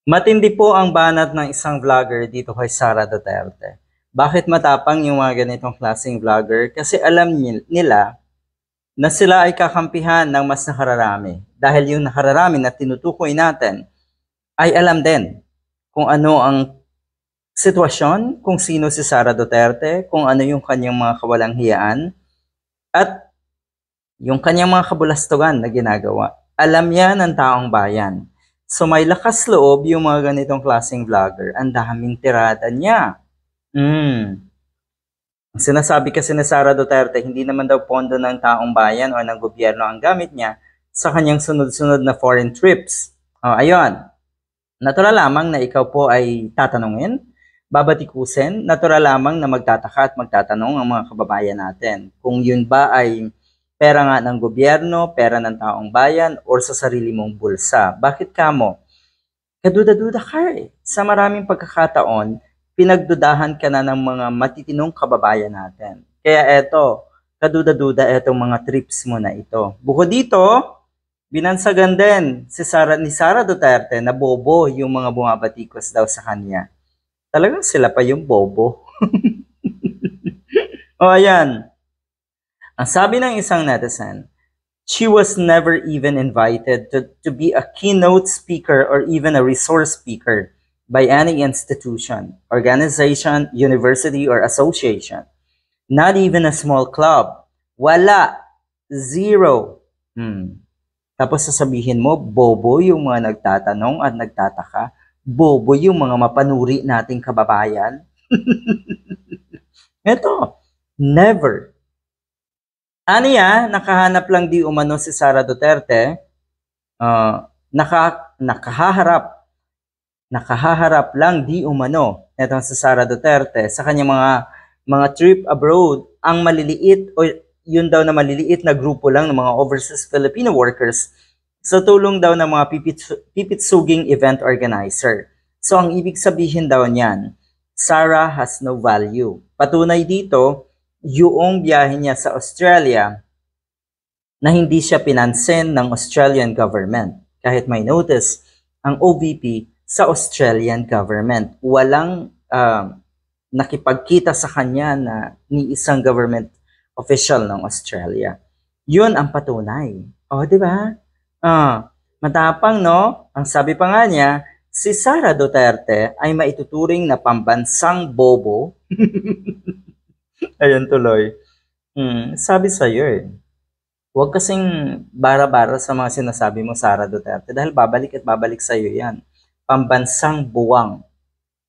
Matindi po ang banat ng isang vlogger dito kay Sara Duterte. Bakit matapang yung mga ganitong klaseng vlogger? Kasi alam nila na sila ay kakampihan ng mas nakararami. Dahil yung nakararami na tinutukoy natin ay alam din kung ano ang sitwasyon, kung sino si Sara Duterte, kung ano yung kanyang mga kawalanghiyaan, at yung kanyang mga kabulastugan na ginagawa. Alam yan ng taong bayan. So may lakas loob yung mga ganitong klaseng vlogger. Ang daming tirada niya. Ang sinasabi kasi ni Sara Duterte, hindi naman daw pondo ng taong bayan o ng gobyerno ang gamit niya sa kanyang sunod-sunod na foreign trips. Ayun. Natural lamang na ikaw po ay tatanungin, babatikusin, natural lamang na magtataka at magtatanong ang mga kababayan natin. Kung yun ba ay pera nga ng gobyerno, pera ng taong bayan, or sa sarili mong bulsa. Bakit kamo? Kaduda-duda ka eh. Sa maraming pagkakataon, pinagdudahan ka na ng mga matitinong kababayan natin. Kaya eto, kaduda-duda etong mga trips mo na ito. Bukod dito, binansagan din ni Sara Duterte na bobo yung mga bumabatikos daw sa kanya. Talagang sila pa yung bobo. O ayan, ang sabi ng isang netizen, she was never even invited to be a keynote speaker or even a resource speaker by any institution, organization, university, or association. Not even a small club. Wala. Zero. Tapos sasabihin mo, bobo yung mga nagtatanong at nagtataka. Bobo yung mga mapanuri nating kababayan. Ito, never. Aniya, nakahanap lang di umano si Sara Duterte, nakahaharap lang di umano netong si Sara Duterte sa kanyang mga trip abroad, ang maliliit o yun daw na maliliit na grupo lang ng mga overseas Filipino workers sa tulong daw ng mga pipitsuging event organizer. So ang ibig sabihin daw niyan, Sara has no value. Patunay dito, yung biyahe niya sa Australia na hindi siya pinansin ng Australian government. Kahit may notice ang OVP sa Australian government. Walang nakipagkita sa kanya na ni isang government official ng Australia. Yun ang patunay. Di ba? Matapang, no? Ang sabi pa nga niya, si Sara Duterte ay maituturing na pambansang bobo. Ayun tuloy. Sabi sa'yo eh. Huwag kasing bara-bara sa mga sinasabi mo, Sara Duterte, dahil babalik at babalik sa'yo yan. Pambansang buwang.